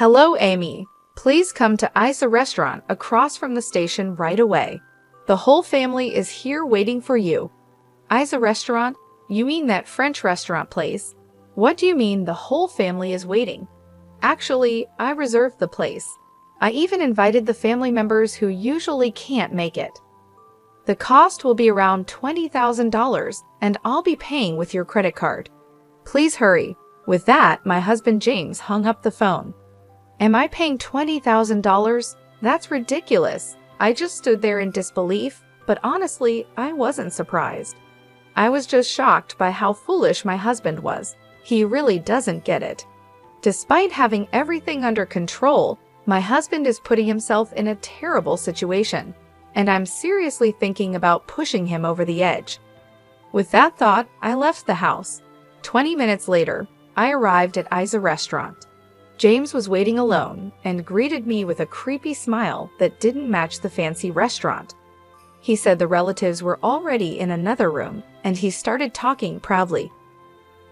Hello, Amy. Please come to Isa Restaurant across from the station right away. The whole family is here waiting for you. Isa Restaurant? You mean that French restaurant place? What do you mean the whole family is waiting? Actually, I reserved the place. I even invited the family members who usually can't make it. The cost will be around $20,000, and I'll be paying with your credit card. Please hurry. With that, my husband James hung up the phone. Am I paying $20,000? That's ridiculous. I just stood there in disbelief, but honestly, I wasn't surprised. I was just shocked by how foolish my husband was. He really doesn't get it. Despite having everything under control, my husband is putting himself in a terrible situation, and I'm seriously thinking about pushing him over the edge. With that thought, I left the house. 20 minutes later, I arrived at Isa Restaurant. James was waiting alone and greeted me with a creepy smile that didn't match the fancy restaurant. He said the relatives were already in another room, and he started talking proudly.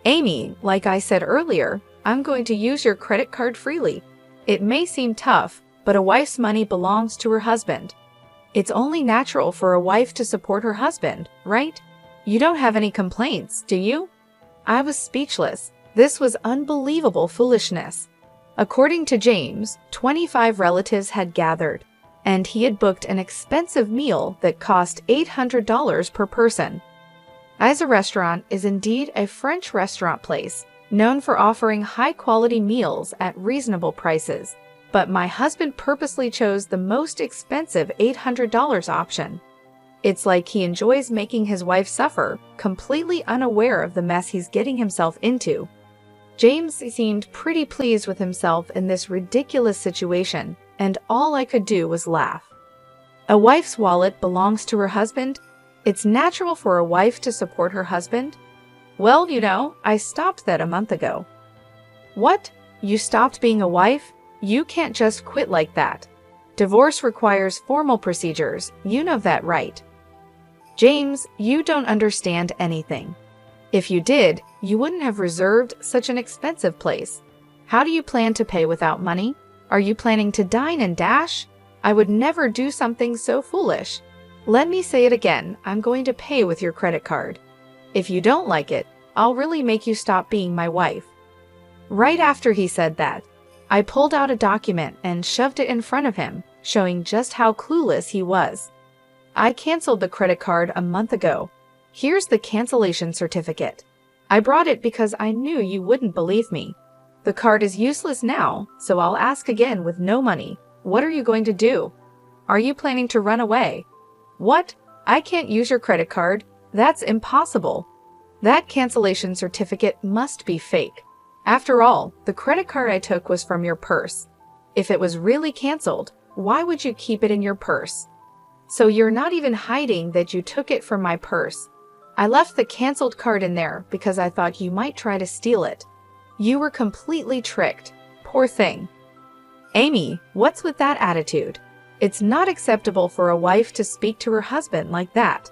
Amy, like I said earlier, I'm going to use your credit card freely. It may seem tough, but a wife's money belongs to her husband. It's only natural for a wife to support her husband, right? You don't have any complaints, do you? I was speechless. This was unbelievable foolishness. According to James, 25 relatives had gathered, and he had booked an expensive meal that cost $800 per person. Isa Restaurant is indeed a French restaurant place, known for offering high-quality meals at reasonable prices, but my husband purposely chose the most expensive $800 option. It's like he enjoys making his wife suffer, completely unaware of the mess he's getting himself into. James seemed pretty pleased with himself in this ridiculous situation, and all I could do was laugh. A wife's wallet belongs to her husband? It's natural for a wife to support her husband? Well, I stopped that a month ago. What? You stopped being a wife? You can't just quit like that. Divorce requires formal procedures, you know that, right? James, you don't understand anything. If you did, you wouldn't have reserved such an expensive place. How do you plan to pay without money? Are you planning to dine and dash? I would never do something so foolish. Let me say it again, I'm going to pay with your credit card. If you don't like it, I'll really make you stop being my wife. Right after he said that, I pulled out a document and shoved it in front of him, showing just how clueless he was. I canceled the credit card a month ago. Here's the cancellation certificate. I brought it because I knew you wouldn't believe me. The card is useless now, so I'll ask again with no money. What are you going to do? Are you planning to run away? What? I can't use your credit card? That's impossible. That cancellation certificate must be fake. After all, the credit card I took was from your purse. If it was really canceled, why would you keep it in your purse? So you're not even hiding that you took it from my purse. I left the canceled card in there because I thought you might try to steal it. You were completely tricked. Poor thing. Amy, what's with that attitude? It's not acceptable for a wife to speak to her husband like that.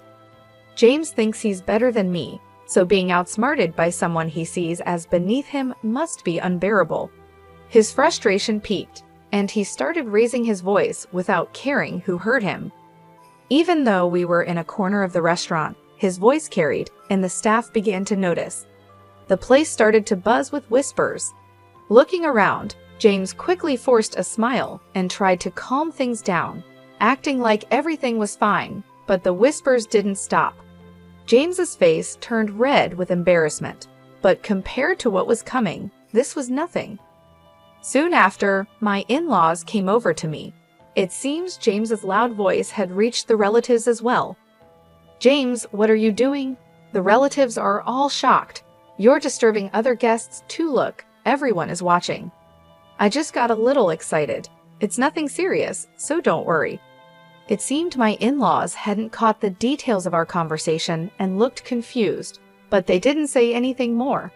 James thinks he's better than me, so being outsmarted by someone he sees as beneath him must be unbearable. His frustration peaked, and he started raising his voice without caring who heard him. Even though we were in a corner of the restaurant, his voice carried, and the staff began to notice. The place started to buzz with whispers. Looking around, James quickly forced a smile and tried to calm things down, acting like everything was fine, but the whispers didn't stop. James's face turned red with embarrassment, but compared to what was coming, this was nothing. Soon after, my in-laws came over to me. It seems James's loud voice had reached the relatives as well. James, what are you doing? The relatives are all shocked. You're disturbing other guests too. Look, everyone is watching. I just got a little excited. It's nothing serious, so don't worry. It seemed my in-laws hadn't caught the details of our conversation and looked confused, but they didn't say anything more.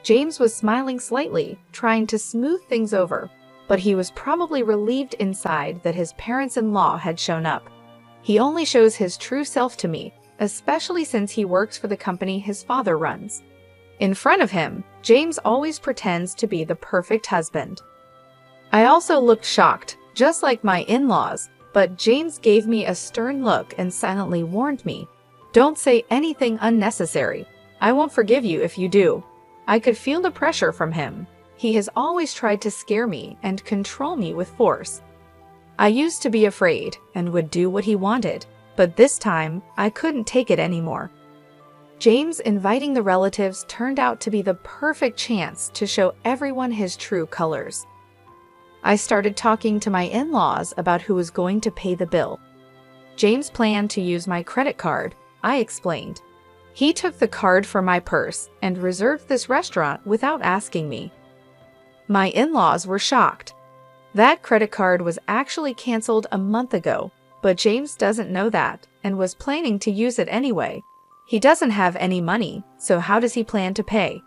James was smiling slightly, trying to smooth things over, but he was probably relieved inside that his parents-in-law had shown up. He only shows his true self to me, especially since he works for the company his father runs. In front of him, James always pretends to be the perfect husband. I also looked shocked, just like my in-laws, but James gave me a stern look and silently warned me, "Don't say anything unnecessary. I won't forgive you if you do." I could feel the pressure from him. He has always tried to scare me and control me with force. I used to be afraid and would do what he wanted, but this time I couldn't take it anymore. James inviting the relatives turned out to be the perfect chance to show everyone his true colors. I started talking to my in-laws about who was going to pay the bill. James planned to use my credit card, I explained. He took the card from my purse and reserved this restaurant without asking me. My in-laws were shocked. That credit card was actually canceled a month ago, but James doesn't know that and was planning to use it anyway. He doesn't have any money, so how does he plan to pay?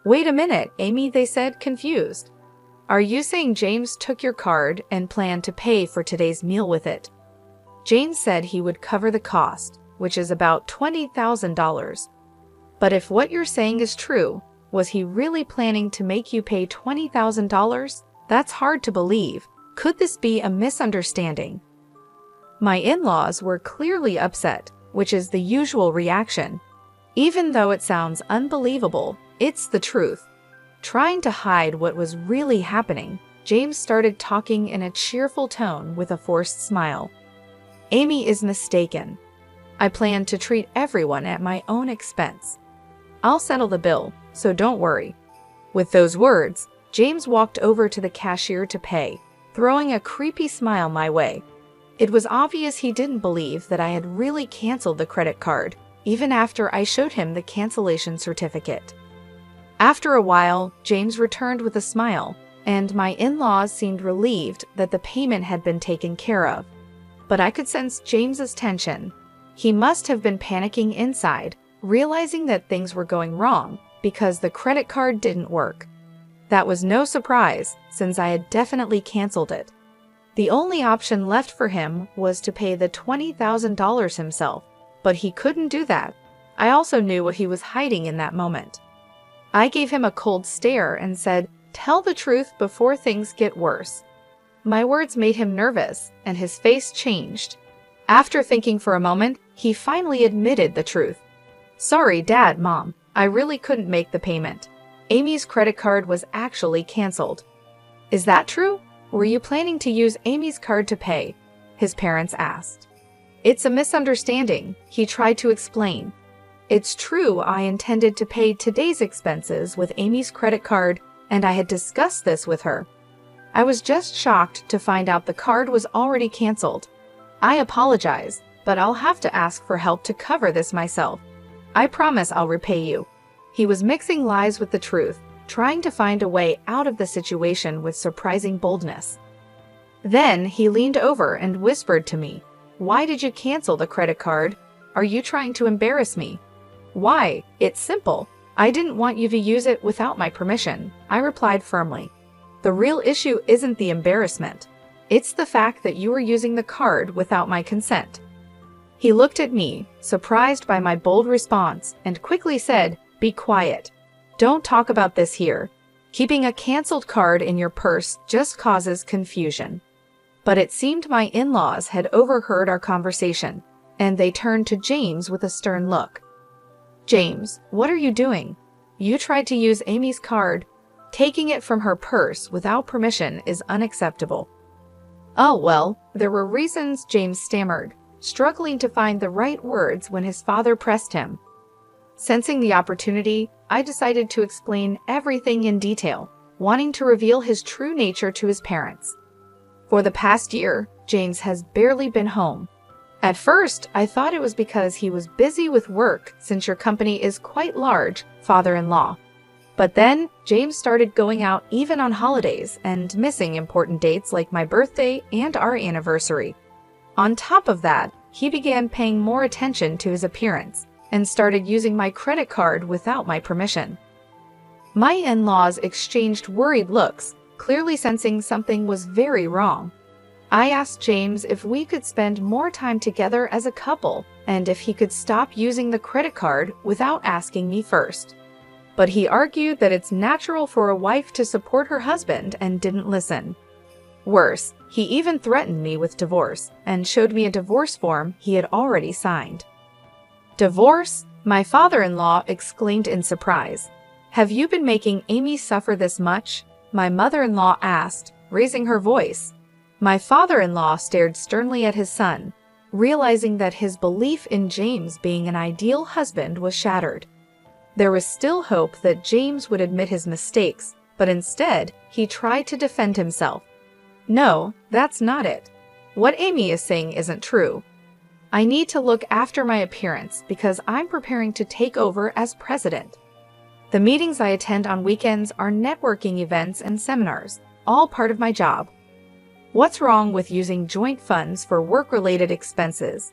"Wait a minute, Amy," they said, confused. "Are you saying James took your card and planned to pay for today's meal with it?" James said he would cover the cost, which is about $20,000. But if what you're saying is true, was he really planning to make you pay $20,000? That's hard to believe. Could this be a misunderstanding? My in-laws were clearly upset, which is the usual reaction. Even though it sounds unbelievable, it's the truth. Trying to hide what was really happening, James started talking in a cheerful tone with a forced smile. "Amy is mistaken. I plan to treat everyone at my own expense. I'll settle the bill, so don't worry." With those words, James walked over to the cashier to pay, throwing a creepy smile my way. It was obvious he didn't believe that I had really canceled the credit card, even after I showed him the cancellation certificate. After a while, James returned with a smile, and my in-laws seemed relieved that the payment had been taken care of. But I could sense James's tension. He must have been panicking inside, realizing that things were going wrong because the credit card didn't work. That was no surprise, since I had definitely canceled it. The only option left for him was to pay the $20,000 himself, but he couldn't do that. I also knew what he was hiding in that moment. I gave him a cold stare and said, "Tell the truth before things get worse." My words made him nervous, and his face changed. After thinking for a moment, he finally admitted the truth. "Sorry, Dad, Mom, I really couldn't make the payment. Amy's credit card was actually canceled." "Is that true? Were you planning to use Amy's card to pay?" his parents asked. "It's a misunderstanding," he tried to explain. "It's true I intended to pay today's expenses with Amy's credit card, and I had discussed this with her. I was just shocked to find out the card was already canceled. I apologize, but I'll have to ask for help to cover this myself. I promise I'll repay you." He was mixing lies with the truth, trying to find a way out of the situation with surprising boldness. Then he leaned over and whispered to me, "Why did you cancel the credit card? Are you trying to embarrass me?" "Why? It's simple. I didn't want you to use it without my permission," I replied firmly. "The real issue isn't the embarrassment. It's the fact that you were using the card without my consent." He looked at me, surprised by my bold response, and quickly said, "Be quiet. Don't talk about this here. Keeping a canceled card in your purse just causes confusion." But it seemed my in-laws had overheard our conversation, and they turned to James with a stern look. "James, what are you doing? You tried to use Amy's card. Taking it from her purse without permission is unacceptable." "Oh, well, there were reasons," James stammered, struggling to find the right words when his father pressed him. Sensing the opportunity, I decided to explain everything in detail, wanting to reveal his true nature to his parents. For the past year, James has barely been home. At first, I thought it was because he was busy with work since your company is quite large, father-in-law. But then, James started going out even on holidays and missing important dates like my birthday and our anniversary. On top of that, he began paying more attention to his appearance and started using my credit card without my permission. My in-laws exchanged worried looks, clearly sensing something was very wrong. I asked James if we could spend more time together as a couple and if he could stop using the credit card without asking me first. But he argued that it's natural for a wife to support her husband and didn't listen. Worse, he even threatened me with divorce and showed me a divorce form he had already signed. Divorce? My father-in-law exclaimed in surprise. Have you been making Amy suffer this much? My mother-in-law asked, raising her voice. My father-in-law stared sternly at his son, realizing that his belief in James being an ideal husband was shattered. There was still hope that James would admit his mistakes, but instead, he tried to defend himself. No, that's not it. What Amy is saying isn't true. I need to look after my appearance because I'm preparing to take over as president. The meetings I attend on weekends are networking events and seminars, all part of my job. What's wrong with using joint funds for work-related expenses?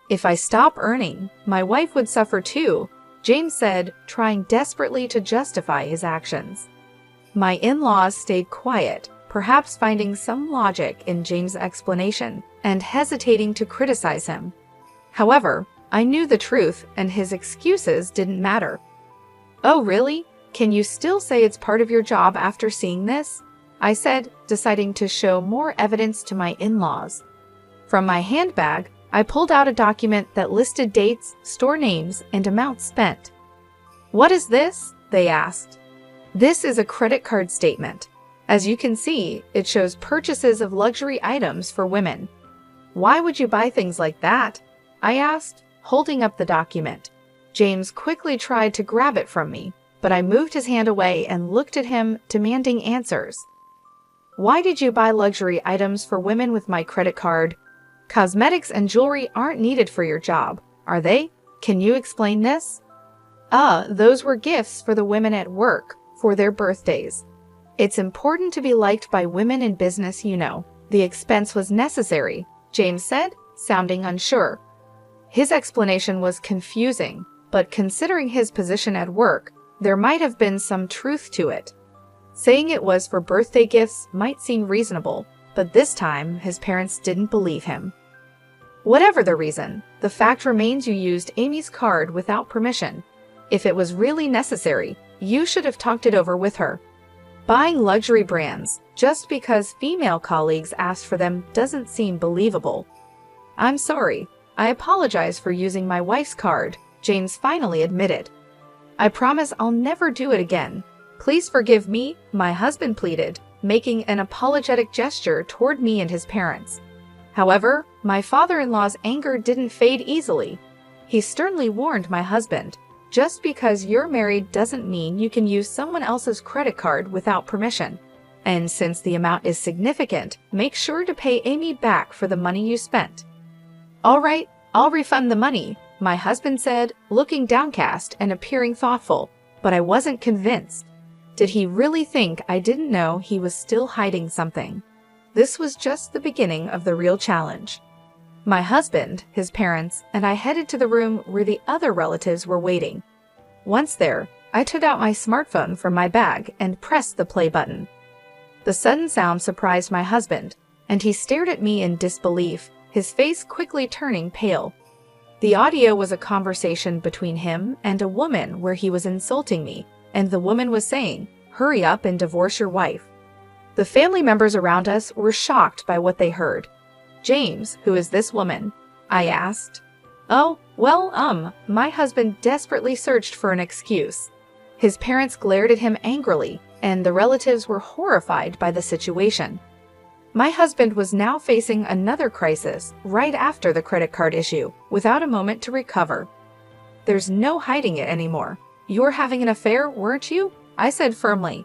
If I stop earning, my wife would suffer too, James said, trying desperately to justify his actions. My in-laws stayed quiet, perhaps finding some logic in James' explanation and hesitating to criticize him. However, I knew the truth and his excuses didn't matter. Oh, really? Can you still say it's part of your job after seeing this? I said, deciding to show more evidence to my in-laws. From my handbag, I pulled out a document that listed dates, store names, and amounts spent. What is this? They asked. This is a credit card statement. As you can see, it shows purchases of luxury items for women. Why would you buy things like that? I asked, holding up the document. James quickly tried to grab it from me, but I moved his hand away and looked at him, demanding answers. Why did you buy luxury items for women with my credit card? Cosmetics and jewelry aren't needed for your job, are they? Can you explain this? Those were gifts for the women at work, for their birthdays. It's important to be liked by women in business, you know. The expense was necessary, James said, sounding unsure. His explanation was confusing, but considering his position at work, there might have been some truth to it. Saying it was for birthday gifts might seem reasonable, but this time his parents didn't believe him. Whatever the reason, the fact remains you used Amy's card without permission. If it was really necessary, you should have talked it over with her. Buying luxury brands just because female colleagues asked for them doesn't seem believable. I'm sorry. I apologize for using my wife's card, James finally admitted. I promise I'll never do it again. Please forgive me, my husband pleaded, making an apologetic gesture toward me and his parents. However, my father-in-law's anger didn't fade easily. He sternly warned my husband, just because you're married doesn't mean you can use someone else's credit card without permission. And since the amount is significant, make sure to pay Amy back for the money you spent. All right, I'll refund the money, my husband said, looking downcast and appearing thoughtful, but I wasn't convinced. Did he really think I didn't know he was still hiding something? This was just the beginning of the real challenge. My husband, his parents, and I headed to the room where the other relatives were waiting. Once there, I took out my smartphone from my bag and pressed the play button. The sudden sound surprised my husband, and he stared at me in disbelief, his face quickly turning pale. The audio was a conversation between him and a woman where he was insulting me, and the woman was saying, "Hurry up and divorce your wife." The family members around us were shocked by what they heard. James, who is this woman? I asked. Oh, well, my husband desperately searched for an excuse. His parents glared at him angrily, and the relatives were horrified by the situation. My husband was now facing another crisis right after the credit card issue, without a moment to recover. There's no hiding it anymore. You were having an affair, weren't you? I said firmly.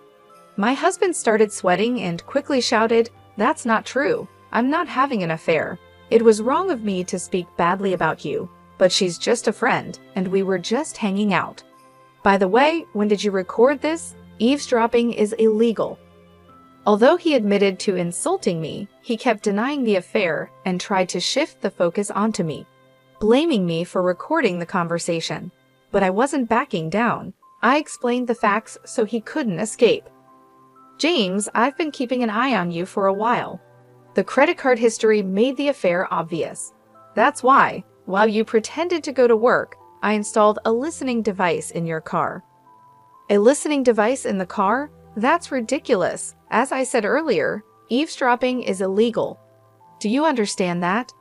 My husband started sweating and quickly shouted, "That's not true. I'm not having an affair. It was wrong of me to speak badly about you, but she's just a friend, and we were just hanging out. By the way, when did you record this? Eavesdropping is illegal." Although he admitted to insulting me, he kept denying the affair and tried to shift the focus onto me, blaming me for recording the conversation. But I wasn't backing down. I explained the facts so he couldn't escape. "James, I've been keeping an eye on you for a while. The credit card history made the affair obvious. That's why, while you pretended to go to work, I installed a listening device in your car." A listening device in the car? That's ridiculous. As I said earlier, Eavesdropping is illegal. Do you understand that?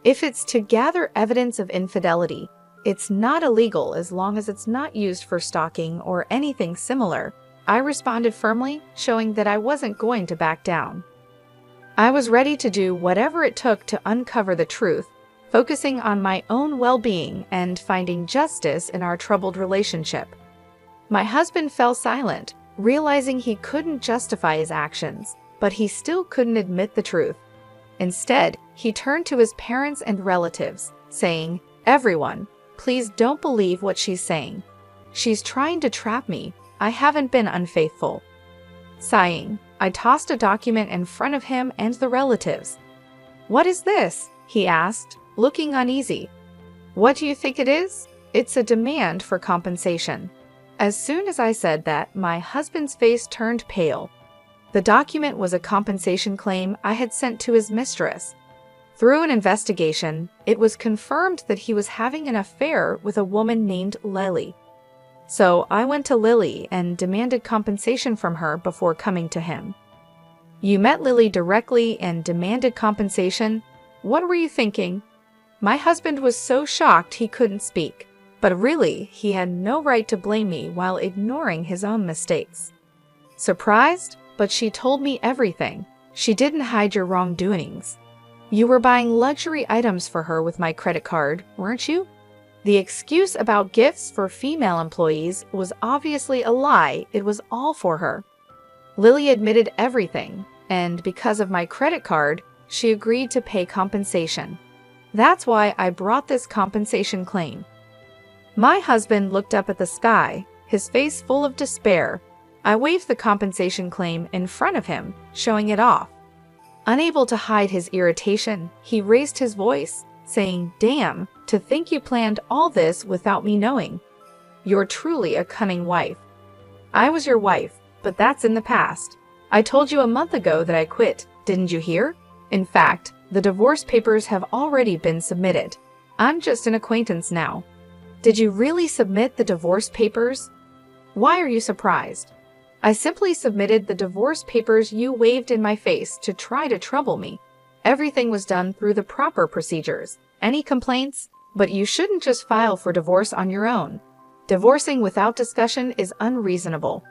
If it's to gather evidence of infidelity, it's not illegal as long as it's not used for stalking or anything similar. I responded firmly, showing that I wasn't going to back down. I was ready to do whatever it took to uncover the truth, focusing on my own well-being and finding justice in our troubled relationship. My husband fell silent, realizing he couldn't justify his actions, but he still couldn't admit the truth. Instead, he turned to his parents and relatives, saying, "Everyone, please don't believe what she's saying. She's trying to trap me. I haven't been unfaithful." Sighing, I tossed a document in front of him and the relatives. "What is this?" he asked, looking uneasy. "What do you think it is? It's a demand for compensation." As soon as I said that, my husband's face turned pale. The document was a compensation claim I had sent to his mistress. Through an investigation, it was confirmed that he was having an affair with a woman named Lily. So I went to Lily and demanded compensation from her before coming to him. "You met Lily directly and demanded compensation? What were you thinking?" My husband was so shocked he couldn't speak, but really, he had no right to blame me while ignoring his own mistakes. Surprised? But she told me everything. She didn't hide your wrongdoings. You were buying luxury items for her with my credit card, weren't you? The excuse about gifts for female employees was obviously a lie. It was all for her. Lily admitted everything, and because of my credit card, she agreed to pay compensation. That's why I brought this compensation claim. My husband looked up at the sky, his face full of despair. I waved the compensation claim in front of him, showing it off. Unable to hide his irritation, he raised his voice, saying, "Damn, to think you planned all this without me knowing. You're truly a cunning wife." "I was your wife, but that's in the past. I told you a month ago that I quit, didn't you hear? In fact, the divorce papers have already been submitted. I'm just an acquaintance now." "Did you really submit the divorce papers? Why are you surprised?" "I simply submitted the divorce papers you waved in my face to try to trouble me. Everything was done through the proper procedures. Any complaints? But you shouldn't just file for divorce on your own. Divorcing without discussion is unreasonable."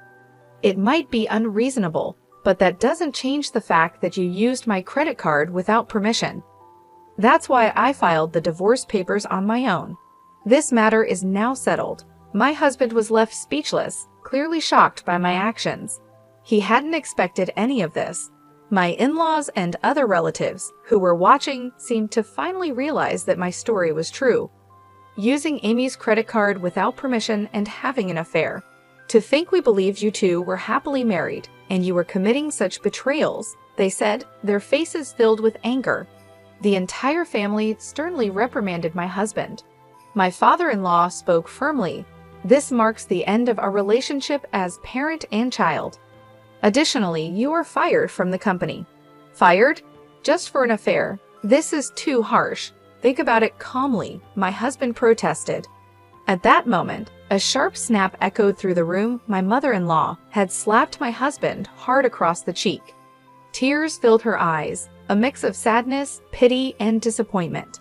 "It might be unreasonable, but that doesn't change the fact that you used my credit card without permission. That's why I filed the divorce papers on my own. This matter is now settled." My husband was left speechless, clearly shocked by my actions. He hadn't expected any of this. My in-laws and other relatives who were watching seemed to finally realize that my story was true. Using Amy's credit card without permission and having an affair. "To think we believed you two were happily married, and you were committing such betrayals," they said, their faces filled with anger. The entire family sternly reprimanded my husband. My father-in-law spoke firmly. "This marks the end of our relationship as parent and child. Additionally, you are fired from the company." "Fired? Just for an affair? This is too harsh. Think about it calmly," my husband protested. At that moment, a sharp snap echoed through the room. My mother-in-law had slapped my husband hard across the cheek. Tears filled her eyes, a mix of sadness, pity, and disappointment.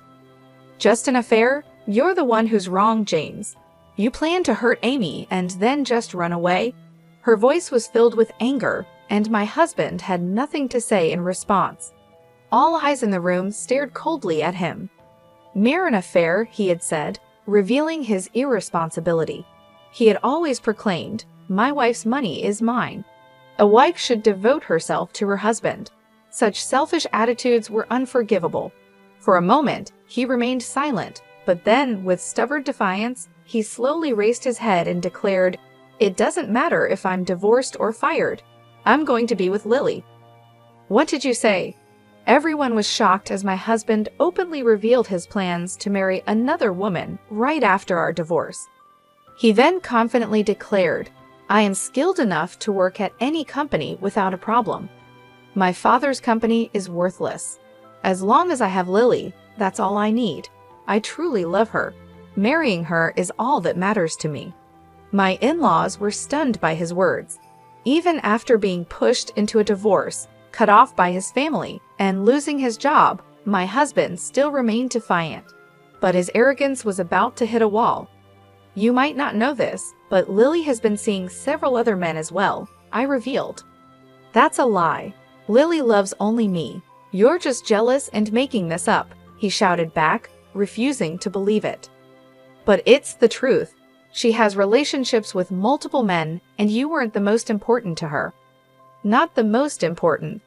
"Just an affair? You're the one who's wrong, James. You planned to hurt Amy and then just run away?" Her voice was filled with anger, and my husband had nothing to say in response. All eyes in the room stared coldly at him. "Mere an affair," he had said, revealing his irresponsibility. He had always proclaimed, "My wife's money is mine." A wife should devote herself to her husband. Such selfish attitudes were unforgivable. For a moment, he remained silent, but then, with stubborn defiance, he slowly raised his head and declared, "It doesn't matter if I'm divorced or fired. I'm going to be with Lily." "What did you say?" Everyone was shocked as my husband openly revealed his plans to marry another woman right after our divorce. He then confidently declared, "I am skilled enough to work at any company without a problem. My father's company is worthless. As long as I have Lily, that's all I need. I truly love her. Marrying her is all that matters to me." My in-laws were stunned by his words. Even after being pushed into a divorce, cut off by his family, and losing his job, my husband still remained defiant. But his arrogance was about to hit a wall. You might not know this, but Lily has been seeing several other men as well, I revealed. That's a lie. Lily loves only me. You're just jealous and making this up, he shouted back, refusing to believe it. But it's the truth. She has relationships with multiple men, and you weren't the most important to her. Not the most important.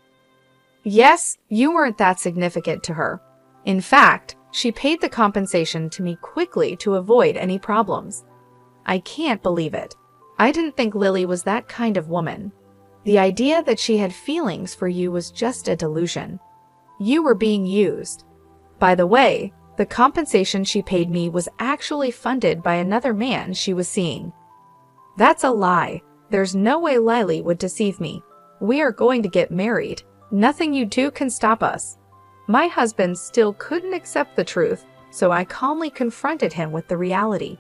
Yes, you weren't that significant to her. In fact, she paid the compensation to me quickly to avoid any problems. I can't believe it. I didn't think Lily was that kind of woman. The idea that she had feelings for you was just a delusion. You were being used. By the way, the compensation she paid me was actually funded by another man she was seeing. That's a lie. There's no way Lily would deceive me. We are going to get married. Nothing you do can stop us. My husband still couldn't accept the truth, so I calmly confronted him with the reality.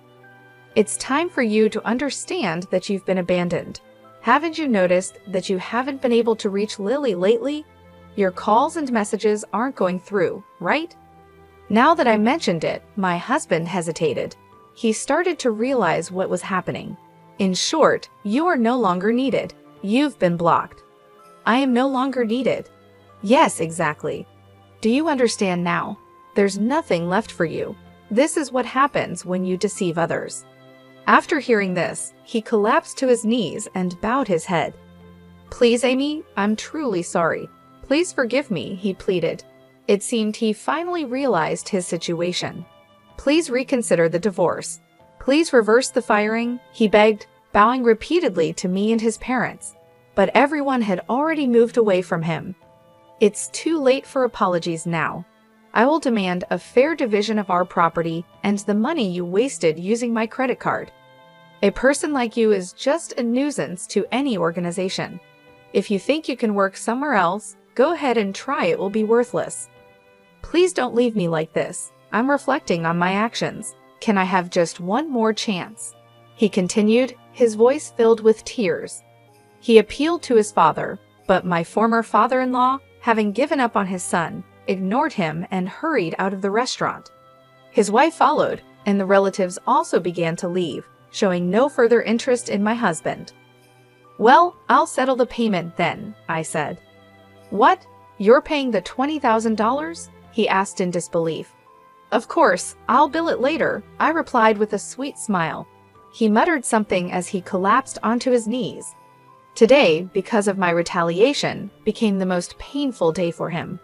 It's time for you to understand that you've been abandoned. Haven't you noticed that you haven't been able to reach Lily lately? Your calls and messages aren't going through, right? Now that I mentioned it, my husband hesitated. He started to realize what was happening. In short, you are no longer needed. You've been blocked. I am no longer needed. Yes, exactly. Do you understand now? There's nothing left for you. This is what happens when you deceive others. After hearing this, he collapsed to his knees and bowed his head. Please, Amy, I'm truly sorry. Please forgive me, he pleaded. It seemed he finally realized his situation. Please reconsider the divorce. Please reverse the firing, he begged, bowing repeatedly to me and his parents. But everyone had already moved away from him. It's too late for apologies now. I will demand a fair division of our property and the money you wasted using my credit card. A person like you is just a nuisance to any organization. If you think you can work somewhere else, go ahead and try. It will be worthless. Please don't leave me like this. I'm reflecting on my actions. Can I have just one more chance? He continued, his voice filled with tears. He appealed to his father, but my former father-in-law, having given up on his son, ignored him and hurried out of the restaurant. His wife followed, and the relatives also began to leave, showing no further interest in my husband. Well, I'll settle the payment then, I said. What? You're paying the $20,000? He asked in disbelief. Of course, I'll bill it later, I replied with a sweet smile. He muttered something as he collapsed onto his knees. Today, because of my retaliation, became the most painful day for him.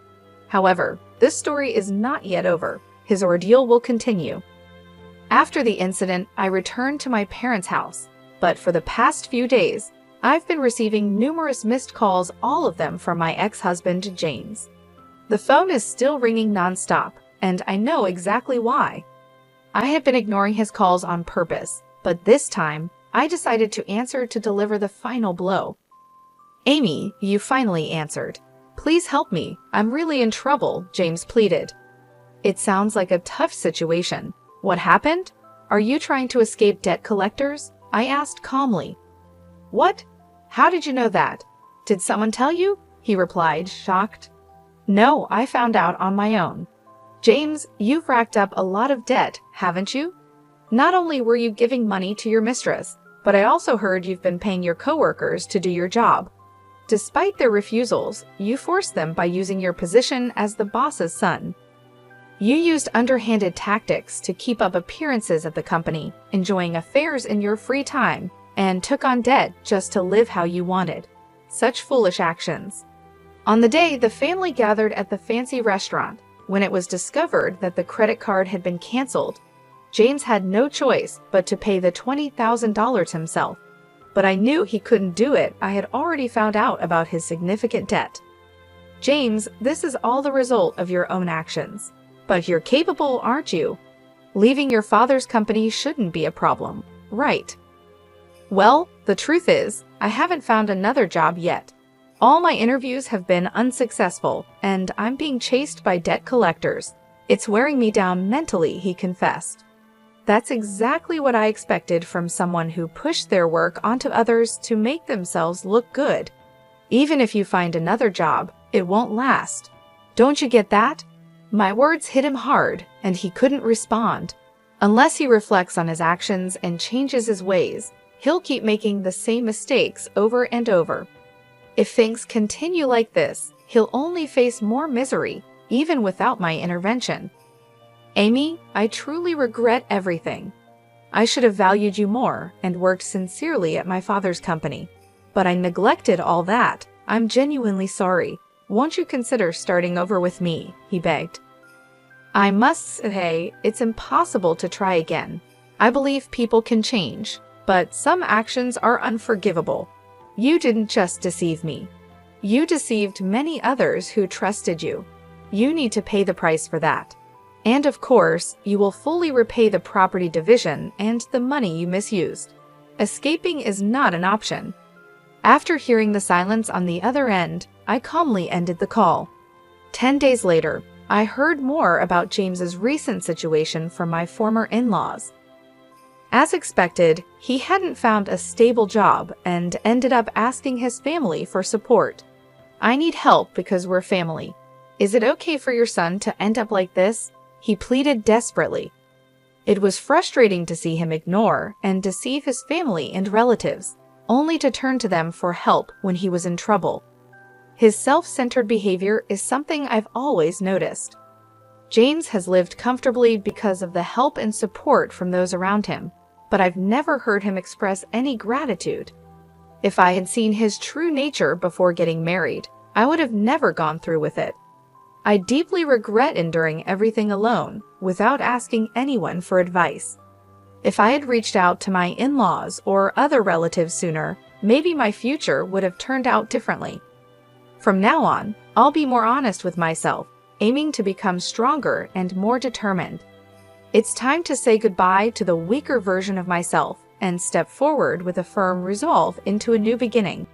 However, this story is not yet over. His ordeal will continue. After the incident, I returned to my parents' house, but for the past few days, I've been receiving numerous missed calls, all of them from my ex-husband, James. The phone is still ringing nonstop, and I know exactly why. I had been ignoring his calls on purpose, but this time, I decided to answer to deliver the final blow. Amy, you finally answered. Please help me, I'm really in trouble, James pleaded. It sounds like a tough situation. What happened? Are you trying to escape debt collectors? I asked calmly. What? How did you know that? Did someone tell you? He replied, shocked. No, I found out on my own. James, you've racked up a lot of debt, haven't you? Not only were you giving money to your mistress, but I also heard you've been paying your coworkers to do your job. Despite their refusals, you forced them by using your position as the boss's son. You used underhanded tactics to keep up appearances at the company, enjoying affairs in your free time, and took on debt just to live how you wanted. Such foolish actions. On the day the family gathered at the fancy restaurant, when it was discovered that the credit card had been canceled, James had no choice but to pay the $20,000 himself. But I knew he couldn't do it. I had already found out about his significant debt. James, this is all the result of your own actions. But you're capable, aren't you? Leaving your father's company shouldn't be a problem, right? Well, the truth is, I haven't found another job yet. All my interviews have been unsuccessful, and I'm being chased by debt collectors. It's wearing me down mentally, he confessed. That's exactly what I expected from someone who pushed their work onto others to make themselves look good. Even if you find another job, It won't last. Don't you get that? My words hit him hard, and he couldn't respond. Unless he reflects on his actions and changes his ways, he'll keep making the same mistakes over and over. If things continue like this, he'll only face more misery, even without my intervention. Amy, I truly regret everything. I should have valued you more and worked sincerely at my father's company. But I neglected all that. I'm genuinely sorry. Won't you consider starting over with me? He begged. I must say, it's impossible to try again. I believe people can change, but some actions are unforgivable. You didn't just deceive me. You deceived many others who trusted you. You need to pay the price for that. And of course, you will fully repay the property division and the money you misused. Escaping is not an option. After hearing the silence on the other end, I calmly ended the call. 10 days later, I heard more about James's recent situation from my former in-laws. As expected, he hadn't found a stable job and ended up asking his family for support. I need help because we're family. Is it okay for your son to end up like this? He pleaded desperately. It was frustrating to see him ignore and deceive his family and relatives, only to turn to them for help when he was in trouble. His self-centered behavior is something I've always noticed. James has lived comfortably because of the help and support from those around him, but I've never heard him express any gratitude. If I had seen his true nature before getting married, I would have never gone through with it. I deeply regret enduring everything alone, without asking anyone for advice. If I had reached out to my in-laws or other relatives sooner, maybe my future would have turned out differently. From now on, I'll be more honest with myself, aiming to become stronger and more determined. It's time to say goodbye to the weaker version of myself and step forward with a firm resolve into a new beginning.